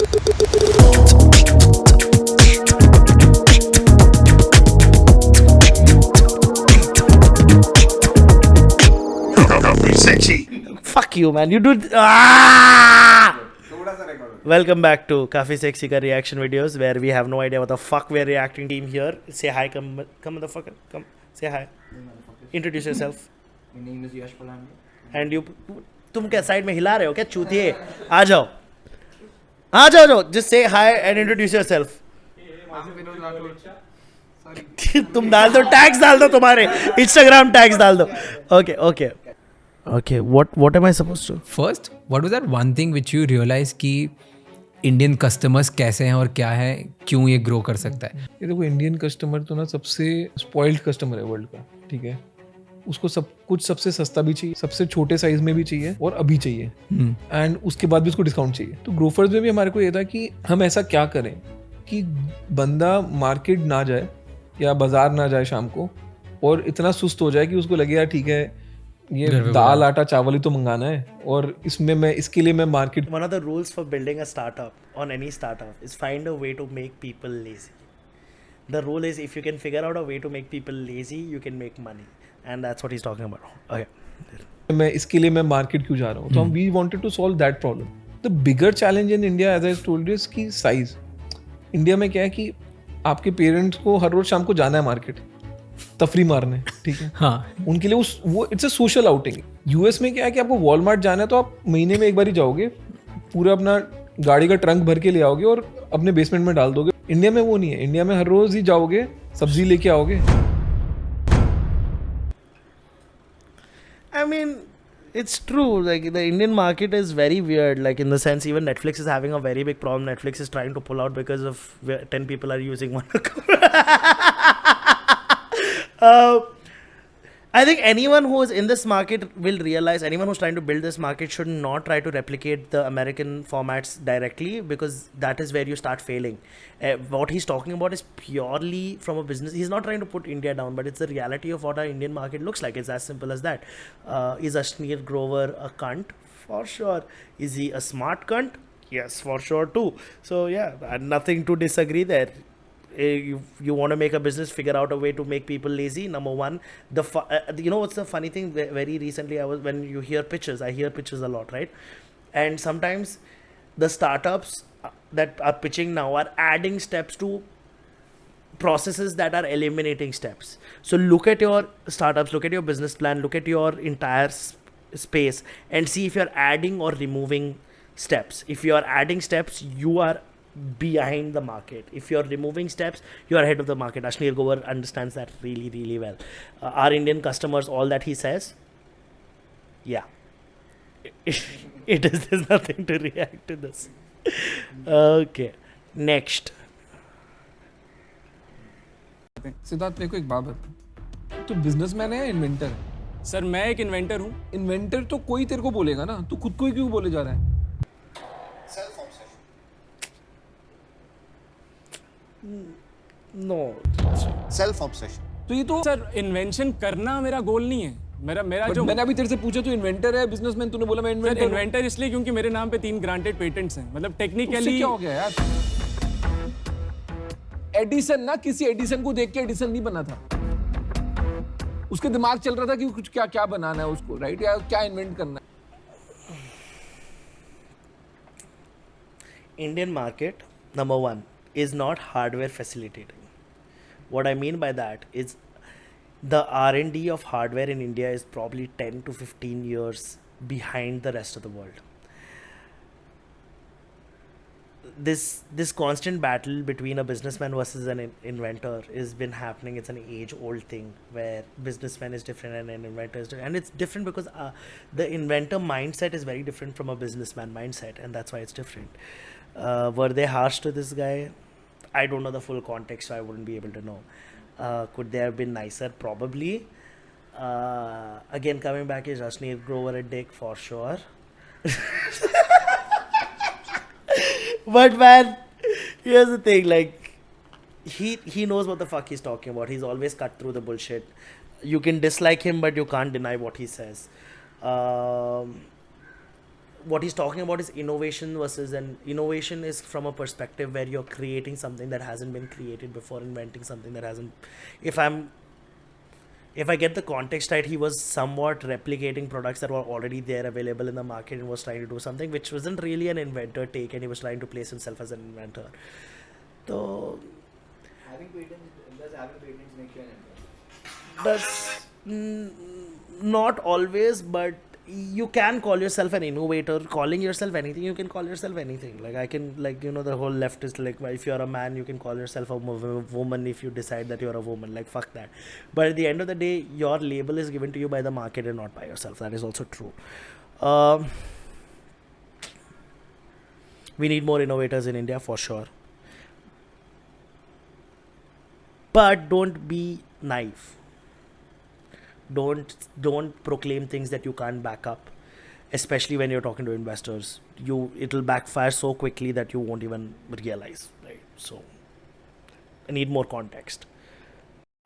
Fuck you, man. You do. Ah! Welcome back to Kafi Sexy ka reaction videos, where we have no idea what the fuck we're reacting. Team here, say hi, come motherfucker, come say hi. Introduce yourself. My name is Yash Palani. And you, तुम क्या side में हिला रहे हो क्या चूतिए? आ जाओ, आ जाओ जाओ. Just say hi and introduce yourself. तुम डाल दो, टैग्स डाल दो, तुम्हारे Instagram टैग्स डाल दो. Okay, okay. Okay, what am I supposed to? First, what was that one thing which you realized कि इंडियन कस्टमर्स कैसे हैं और क्या है, क्यों ये ग्रो कर सकता है? ये देखो, इंडियन कस्टमर तो ना सबसे स्पॉइल्ड कस्टमर है वर्ल्ड का, ठीक है. उसको सब कुछ सबसे सस्ता भी चाहिए, सबसे छोटे साइज में भी चाहिए और अभी चाहिए, एंड उसके बाद भी उसको डिस्काउंट चाहिए. तो ग्रोफर्स में भी हमारे को ये था कि हम ऐसा क्या करें कि बंदा मार्केट ना जाए या बाजार ना जाए शाम को और इतना सुस्त हो जाए कि उसको लगे यार ठीक है, ये दाल आटा चावल ही तो मंगाना है और इसमें मैं इसके लिए मैं market. One of the rules for building a startup on any startup is find a way to make people lazy. The rule is if you can figure out a way to make people lazy, you can make money, and that's what he's talking about. Okay. मैं इसके लिए मैं market क्यों जा रहा हूँ, तो हम we wanted to solve that problem. The bigger challenge in India, as I told you, की साइज. इंडिया में क्या है कि आपके पेरेंट्स को हर रोज शाम को जाना है मार्केट तफरी मारने, ठीक है. हाँ, उनके लिए वो it's a social outing. US में क्या है कि आपको वॉलमार्ट जाना है तो आप महीने में एक बार ही जाओगे, पूरा अपना गाड़ी का ट्रंक भर के ले आओगे और अपने बेसमेंट में डाल दोगे. इंडिया में वो नहीं है. इंडिया में हर रोज ही जाओगे, सब्जी लेके आओगे. I mean, it's true. Like the Indian market is very weird. Like in the sense, even Netflix is having a very big problem. Netflix is trying to pull out because of 10 people are using one account. I think anyone who is in this market will realize, anyone who's trying to build this market should not try to replicate the American formats directly, because that is where you start failing. What he's talking about is purely from a business. He's not trying to put India down, but it's the reality of what our Indian market looks like. It's as simple as that. Is Ashneer Grover a cunt? For sure. Is he a smart cunt? Yes, for sure too. So yeah, nothing to disagree there. You want to make a business, figure out a way to make people lazy. Number one, you know what's the funny thing? Very recently, when you hear pitches, I hear pitches a lot, right? And sometimes the startups that are pitching now are adding steps to processes that are eliminating steps. So look at your startups, look at your business plan, look at your entire space, and see if you're adding or removing steps. If you are adding steps, you are behind the market. If you're removing steps, you're ahead of the market. Ashneer Grover understands that really, really well. Our Indian customers, all that he says, yeah, it is. There's nothing to react to this. Okay, next. Siddharth, मेरे को एक बात बता, तो businessman है या inventor है? Sir मैं एक इन्वेंटर हूँ. इन्वेंटर तो कोई तेरे को बोलेगा ना, तू खुद को ही क्यों बोले जा रहा है? No. Self obsession. तो ये तो सर इन्वेंशन करना मेरा गोल नहीं है. मेरा जो मैंने अभी तेरे से पूछा, तू इन्वेंटर है बिजनेसमैन, तूने बोला मैं सर इन्वेंटर. इन्वेंटर इसलिए क्योंकि मेरे नाम पे 3 ग्रांटेड पेटेंट्स हैं. मतलब टेक्निकली क्या हो गया यार? एडिसन ना, किसी एडिसन को देख के एडिसन नहीं बना था. उसके दिमाग चल रहा था कि कुछ क्या क्या बनाना है उसको, राइट, या क्या इन्वेंट करना है. Indian market, number one, is not hardware facilitating. What I mean by that is the R&D of hardware in India is probably 10 to 15 years behind the rest of the world. This constant battle between a businessman versus an inventor has been happening. It's an age-old thing where businessman is different and an inventor is different. And it's different because the inventor mindset is very different from a businessman mindset, and that's why it's different. Were they harsh to this guy? I don't know the full context, so I wouldn't be able to know. Could they have been nicer? Probably. Again, coming back, is Ashneer Grover a dick? For sure. But man, here's the thing, like, he knows what the fuck he's talking about. He's always cut through the bullshit. You can dislike him, but you can't deny what he says. what he's talking about is innovation versus, and innovation is from a perspective where you're creating something that hasn't been created before, inventing something that hasn't. If I get the context right, he was somewhat replicating products that were already there available in the market and was trying to do something which wasn't really an inventor take, and he was trying to place himself as an inventor. So Having patents, does having patents make you an inventor? that's not always, but you can call yourself an innovator. Calling yourself anything, you can call yourself anything. Like I can, like, you know, the whole left is like, if you're a man, you can call yourself a woman if you decide that you're a woman. Like fuck that. But at the end of the day, your label is given to you by the market and not by yourself. That is also true. We need more innovators in India for sure. But don't be naive. Don't proclaim things that you can't back up, especially when you're talking to investors. It'll backfire so quickly that you won't even realize, right? So I need more context.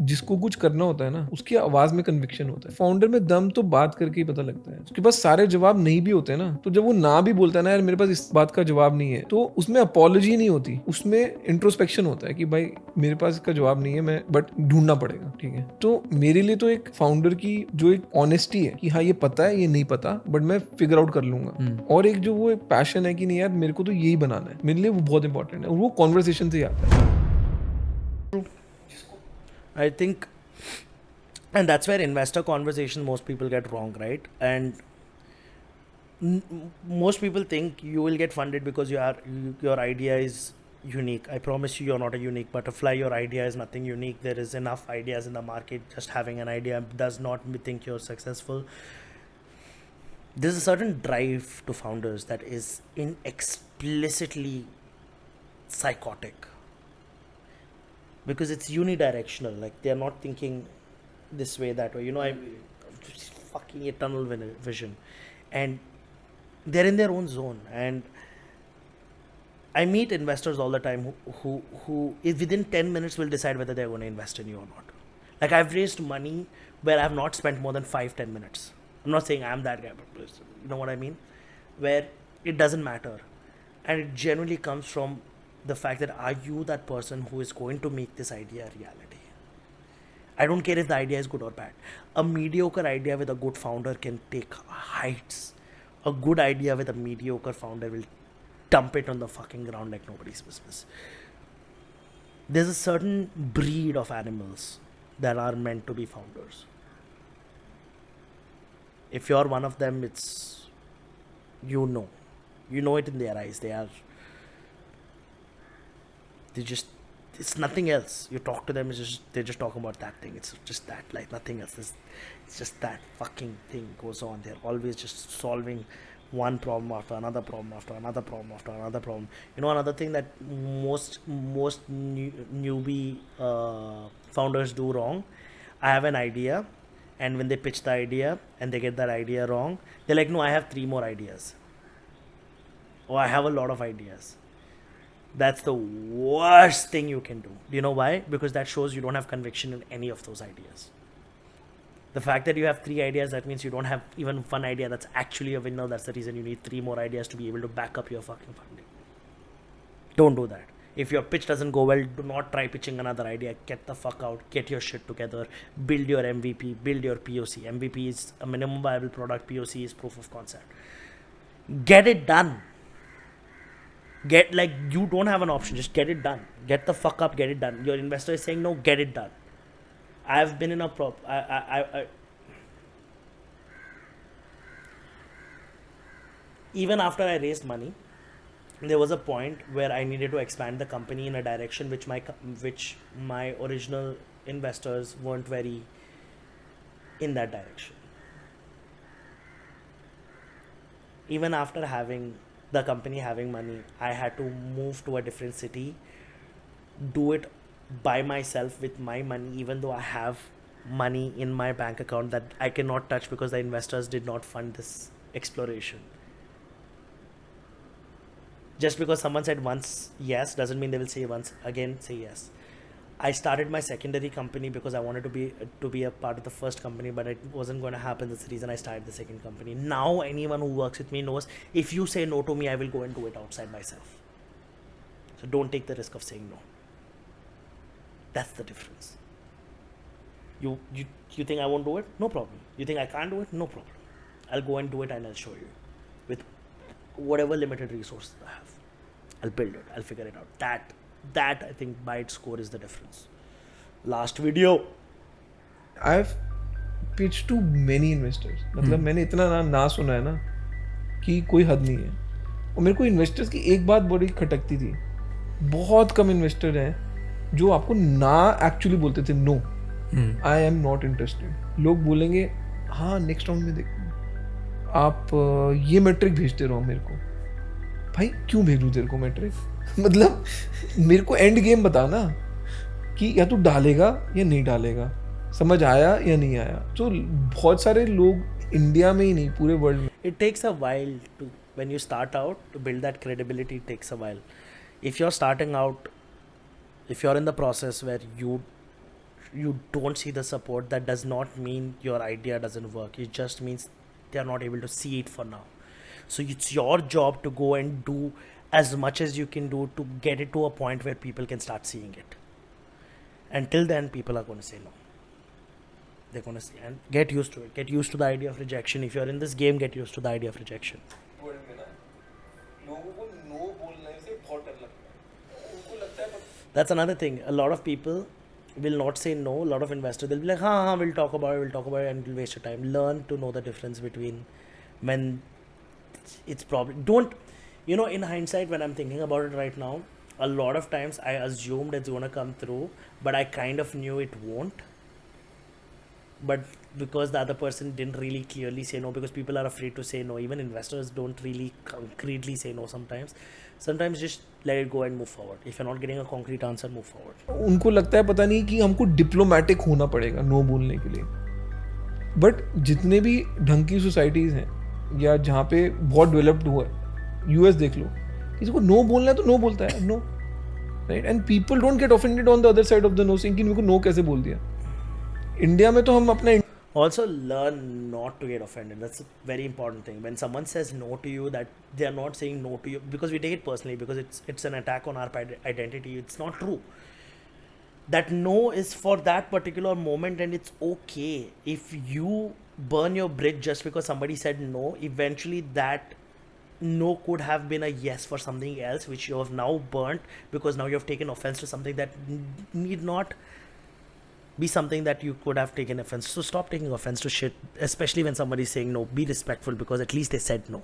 जिसको कुछ करना होता है ना, उसकी आवाज में conviction होता है। फाउंडर में दम तो बात करके ही पता लगता है। उसके पास सारे जवाब नहीं भी होते ना, तो जब वो ना भी बोलता है ना, यार मेरे पास इस बात का जवाब नहीं है, तो उसमें अपॉलॉजी नहीं होती, उसमें इंट्रोस्पेक्शन होता है कि भाई मेरे पास इसका जवाब नहीं है, मैं बट ढूंढना पड़ेगा, ठीक है। तो मेरे लिए तो एक फाउंडर की जो एक ऑनेस्टी है कि हाँ ये पता है, ये नहीं पता, बट मैं फिगर आउट कर लूंगा, और एक जो वो एक पैशन है कि नहीं यार मेरे को तो यही बनाना है, मेरे लिए वो बहुत इंपॉर्टेंट है, और वो कॉन्वर्सेशन से ही आता है। I think, and that's where investor conversation most people get wrong, right? And most people think you will get funded because your idea is unique. I promise you, you're not a unique butterfly. Your idea is nothing unique. There is enough ideas in the market. Just having an idea does not think you're successful. There's a certain drive to founders that is explicitly psychotic, because it's unidirectional. Like they're not thinking this way, that way. You know, I just fucking eternal vision, and they're in their own zone. And I meet investors all the time who if within 10 minutes will decide whether they're going to invest in you or not. Like I've raised money where I've not spent more than 5-10 minutes. I'm not saying I'm that guy, but you know what I mean? Where it doesn't matter, and it generally comes from the fact that, are you that person who is going to make this idea a reality? I don't care if the idea is good or bad. A mediocre idea with a good founder can take heights. A good idea with a mediocre founder will dump it on the fucking ground like nobody's business. There's a certain breed of animals that are meant to be founders. If you're one of them, it's, you know it in their eyes. It's nothing else. You talk to them, they're just talking about that thing. It's just that, like nothing else. It's just that fucking thing goes on. They're always just solving one problem after another problem after another problem after another problem. You know, another thing that most newbie founders do wrong. I have an idea, and when they pitch the idea and they get that idea wrong, they're like, no, I have 3 more ideas. Or I have a lot of ideas. That's the worst thing you can do. Do you know why? Because that shows you don't have conviction in any of those ideas. The fact that you have 3 ideas, that means you don't have even one idea that's actually a winner. That's the reason you need 3 more ideas to be able to back up your fucking funding. Don't do that. If your pitch doesn't go well, do not try pitching another idea. Get the fuck out. Get your shit together. Build your MVP. Build your POC. MVP is a minimum viable product. POC is proof of concept. Get it done. You don't have an option. Just get it done. Get the fuck up. Get it done. Your investor is saying no. Get it done. I've been in a even after I raised money, there was a point where I needed to expand the company in a direction which my original investors weren't very in that direction. Even after having the company having money, I had to move to a different city, do it by myself with my money, even though I have money in my bank account that I cannot touch because the investors did not fund this exploration. Just because someone said once yes doesn't mean they will say once again say yes. I started my secondary company because I wanted to be a part of the first company, but it wasn't going to happen. That's the reason I started the second company. Now anyone who works with me knows if you say no to me, I will go and do it outside myself. So don't take the risk of saying no. That's the difference. You think I won't do it? No problem. You think I can't do it? No problem. I'll go and do it and I'll show you with whatever limited resources I have. I'll build it. I'll figure it out. That I think by its core is the difference. Last video. I've pitched to many investors. मतलब मैंने इतना ना सुना है ना कि कोई हद नहीं है. और मेरे को इन्वेस्टर्स की एक बात बड़ी खटकती थी. बहुत कम इन्वेस्टर हैं जो आपको ना एक्चुअली बोलते थे no, I am not interested. लोग बोलेंगे हाँ नेक्स्ट राउंड में देखो, आप ये मैट्रिक भेजते रहो मेरे को. भाई क्यों भेजूँ तेरे को मैट्रिक? मतलब मेरे को एंड गेम बता ना कि या तू डालेगा या नहीं डालेगा, समझ आया या नहीं आया. तो बहुत सारे लोग इंडिया में ही नहीं पूरे वर्ल्ड में. It takes a while to when you start out to build that credibility. It takes a while. If you're starting out, if you're in the process where you don't see the support, that does not mean your idea doesn't work. It just means they are not able to see it for now. So it's your job to go and do as much as you can do to get it to a point where people can start seeing it. Until then, people are going to say no. They're going to say, and get used to it. Get used to the idea of rejection. If you're in this game, get used to the idea of rejection. That's another thing. A lot of people will not say no. A lot of investors, they'll be like, we'll talk about it, and you'll waste your time. Learn to know the difference between when it's probably, don't, in hindsight, when I'm thinking about it right now, a lot of times I assumed it's going to come through, but I kind of knew it won't. But because the other person didn't really clearly say no, because people are afraid to say no, even investors don't really concretely say no sometimes. Sometimes just let it go and move forward. If you're not getting a concrete answer, move forward. उनको लगता है पता नहीं कि हमको diplomatic होना पड़ेगा no बोलने के लिए. बट जितने भी ढंग की सोसाइटीज़ हैं या जहाँ पे बहुत डेवलप्ड हुआ है, यूएस देख लो, किसी को नो बोलना है तो नो बोलता है, no, right. And people don't get offended on the other side of the no, saying कि मेरे को नो कैसे बोल दिया. इंडिया में तो हम अपना Also learn not to get offended. That's a very important thing. When someone says no to you, that they are not saying no to you because we take it personally, because it's an attack on our identity. It's not true. That no is for that particular moment, and it's okay. If you burn your bridge just because somebody said no, eventually that no could have been a yes for something else, which you have now burnt because now you have taken offense to something that need not be something that you could have taken offense. So stop taking offense to shit, especially when somebody is saying no. Be respectful because at least they said no.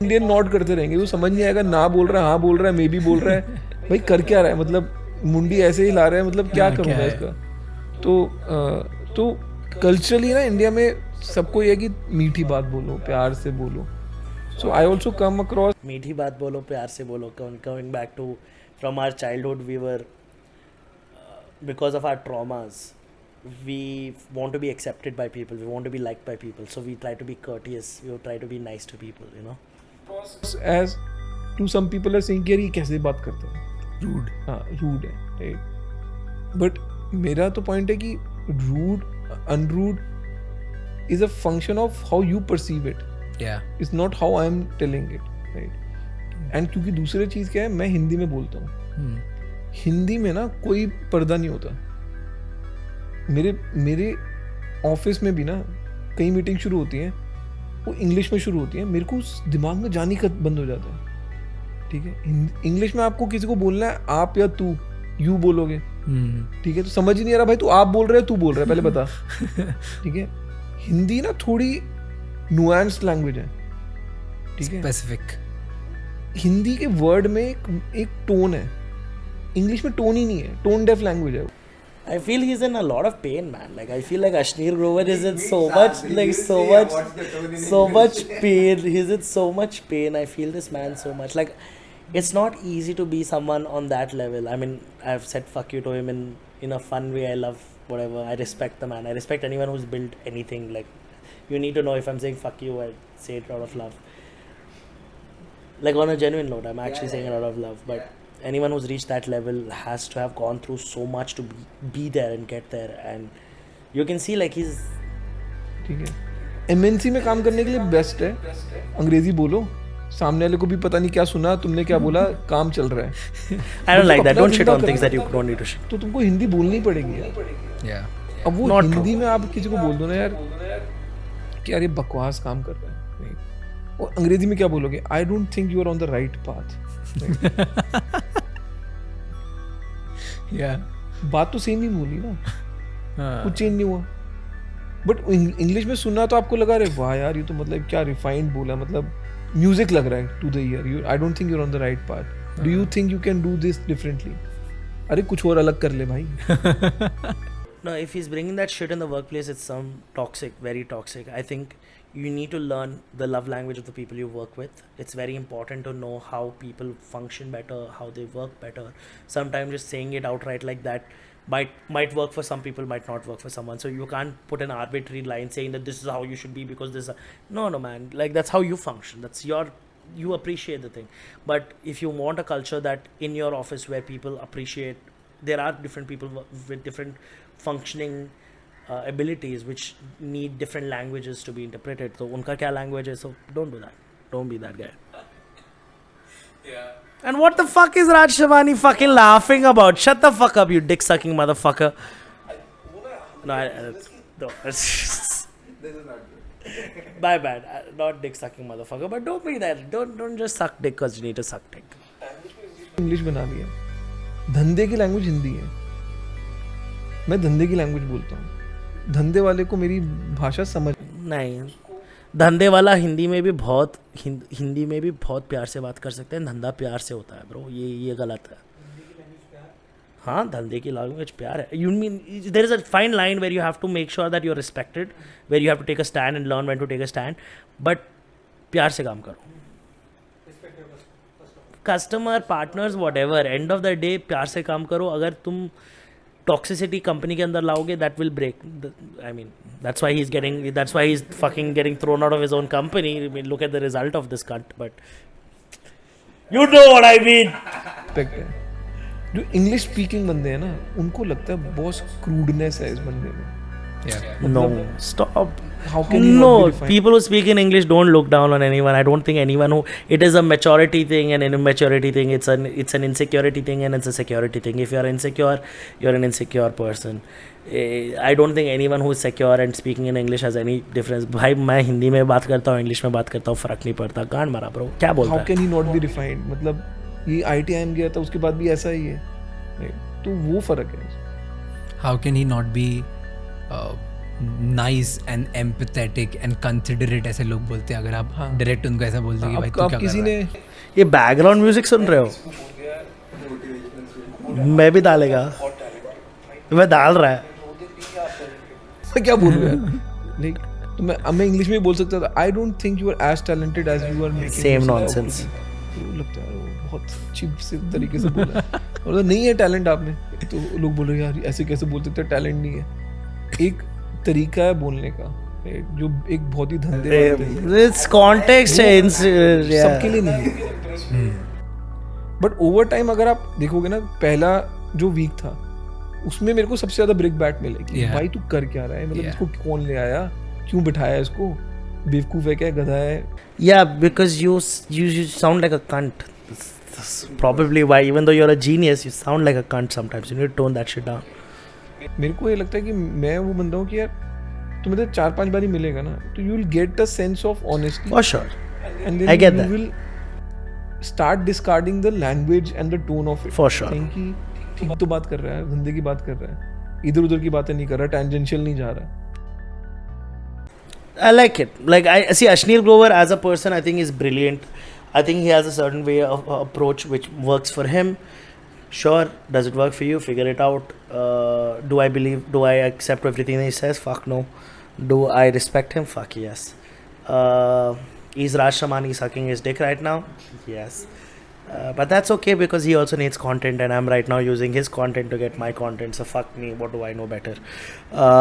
Indian not करते रहेंगे, वो समझ नहीं आएगा ना बोल रहा है, हाँ बोल रहा है, मे भी बोल रहा है. भाई कर क्या रहा है, मतलब मुंडी ऐसे ही ला रहा है, मतलब क्या करूँगा इसका. तो कल्चरली ना इंडिया में सबको ये कि मीठी बात बोलो, प्यार से बोलो. सो आई ऑल्सो कम अक्रॉस मीठी बात बोलो, प्यार से बोलो. Coming back to from our childhood, we were because of our traumas, we want to be accepted by people, we want to be liked by people, so we try to be courteous, we try to be nice to people, as to some people are saying कि यार ये कैसे बात करते हैं, rude. हाँ rude है, right. But मेरा तो पॉइंट है कि rude unrude is a function of how you perceive it, it's not how I am telling it, right. And क्योंकि दूसरी चीज़ क्या है, मैं हिंदी में बोलता हूँ. हिंदी में ना कोई पर्दा नहीं होता. मेरे ऑफिस में भी ना कई मीटिंग शुरू होती हैं, वो इंग्लिश में शुरू होती हैं. मेरे को उस दिमाग में जाने का बंद हो जाता है. ठीक है, इंग्लिश में आपको किसी को बोलना है आप या तू, यू बोलोगे. ठीक है, तो समझ ही नहीं आ रहा भाई तू आप बोल रहे है तू बोल रहा है, पहले बता. ठीक है, हिंदी ना थोड़ी नुआंस्ड लैंग्वेज है. ठीक है, स्पेसिफिक. हिंदी के वर्ड में एक टोन है, इंग्लिश में टोन ही नहीं है, टोन डेफ लैंग्वेज है. I feel he's in a lot of pain, man. Like I feel like Ashneer Grover is in so much pain. He's in so much pain. I feel this man so much. Like it's not easy to be someone on that level. I mean, I've said fuck you to him in a fun way. I love whatever. I respect the man. I respect anyone who's built anything. Like you need to know if I'm saying fuck you, I say it out of love. Like on a genuine note, I'm actually saying it out of love. But anyone who's reached that level has to have gone through so much to be there and get there, and you can see like he's ठीक है, MNC में काम करने के लिए best है अंग्रेजी बोलो, सामने वाले को भी पता नहीं क्या सुना तुमने क्या बोला, काम चल रहा है. I don't like that. अपना Don't shit जिंदा on things करना that you don't need to shit. तो तुमको हिंदी बोलनी ही पड़ेगी यार. Yeah. अब वो Not हिंदी में आप किसी को बोल दो ना यार कि यार ये बकवास काम कर रहा है, नहीं. और अंग्रेजी में क्या बोलोगे, I don't think you are on the right path. Yeah. बात तो सेम ही बोली ना, हाँ. कुछ चेंज नहीं हुआ. बट इंग्लिश में सुनना तो आपको लगा रहे वाह यार ये तो मतलब क्या रिफाइंड बोला, मतलब म्यूजिक लग रहा है to the ear. You I don't think you are on the right path. Do you think you can do this differently? अरे कुछ और अलग कर ले भाई. No, if he's bringing that shit in the workplace, it's some toxic, very toxic. I think you need to learn the love language of the people you work with. It's very important to know how people function better, how they work better. Sometimes just saying it outright like that might work for some people, might not work for someone. So you can't put an arbitrary line saying that this is how you should be because this is no man. Like that's how you function. That's you appreciate the thing. But if you want a culture that in your office where people appreciate, there are different people with different functioning abilities which need different languages to be interpreted. So unka kya language hai, so don't do that. Don't be that guy. Yeah. And what the fuck is Raj Shavani fucking laughing about? Shut the fuck up, you dick sucking motherfucker. No, no. This is not good. My bad. Not dick sucking motherfucker, but don't be that. Don't just suck dick because you need to suck dick. English बना लिया, धंधे की language Hindi है. मैं धंधे की language बोलता हूँ, धंधे वाले को मेरी भाषा समझ नहीं, धंधे वाला हिंदी में भी बहुत प्यार से बात कर सकते हैं. धंधा प्यार से होता है ब्रो, ये गलत है. हाँ, धंधे की लैंग्वेज प्यार है. You mean there is a fine line where you have to make sure that you are respected, where you have to take a stand and learn when to take a stand, but प्यार से काम करो. Customer, partners, whatever, end of the day प्यार से काम करो. अगर तुम टॉक्सिसिटी कंपनी के अंदर लाओगे, that will break. I mean that's why he's fucking getting thrown out of his own company. I mean, look at the result of this cunt, but you know what I mean. respect है. जो English speaking बंदे हैं ना, उनको लगता है बहुत crudeness है इस बंदे में. No, stop. How can you not be No, defined? people who speak in English don't look down on anyone. I don't think anyone who, it is a maturity thing and an immaturity thing. It's an insecurity thing and it's a security thing. If you're insecure, you're an insecure person. I don't think anyone who is secure and speaking in English has any difference. भाई मैं हिंदी में बात करता हूँ, English में बात करता हूँ, फर्क नहीं पड़ता. गांड मारा ब्रो, क्या बोल रहा How है? can he not be refined? मतलब ये ITIM गया था, उसके बाद भी ऐसा ही है. Right? तो वो फर्क है. How can he not be nice and empathetic and considerate, ऐसे लोग बोलते हैं. अगर आप डायरेक्ट उनको ऐसा बोल दो कि भाई तू क्या किसी कर ने रहा है? ये बैकग्राउंड म्यूजिक सुन रहे हो? मैं भी डालेगा, मैं डाल रहा है. मैं क्या बोलूँ यार. Like, तो मैं इंग्लिश में भी बोल सकता था. I don't think you are as talented as you are making. Same yourself nonsense. out to be. तो लगता है वो बहुत चीप से तरीके से बोला. और नहीं है टैलेंट आप में, तो लोग बोल रहे यार ऐसे कैसे बोल सकते हैं, टैलेंट नहीं है. एक तरीका है बोलने का, जो एक बहुत ही धंधे It's context है, सबके लिए नहीं है. बट ओवर टाइम अगर आप देखोगे ना, पहला जो वीक था उसमें मेरे को सबसे ज्यादा ब्रेक बैट मिलेगी. भाई तू कर क्या रहा है, मतलब इसको कौन ले आया, क्यों बिठाया इसको, बेवकूफ है क्या, गधा है. Yeah, because you sound like a cunt. That's probably why, even though you're a genius, you sound like a cunt sometimes. You need to tone that shit down. मेरे को ये लगता है कि मैं वो बंदा हूँ कि यार तुम्हें तो 4-5 बार ही मिलेगा ना, तो you will get a sense of honesty. For sure. And I get then that. you will start discarding the language and the tone of it. For sure. Saying कि ठीक तो बात कर रहा है, धंधे की बात कर रहा है, इधर उधर की बातें नहीं कर रहा, tangential नहीं जा रहा. I like it. Like I see Ashneer Grover as a person, I think is brilliant. I think he has a certain way of approach which works for him. Sure, does it work for you? Figure it out. Do I accept everything he says? Fuck no. Do I respect him? Fuck yes. Is Raj Shamani sucking his dick right now? Yes. But that's okay because he also needs content and I'm right now using his content to get my content. So fuck me. What do I know better?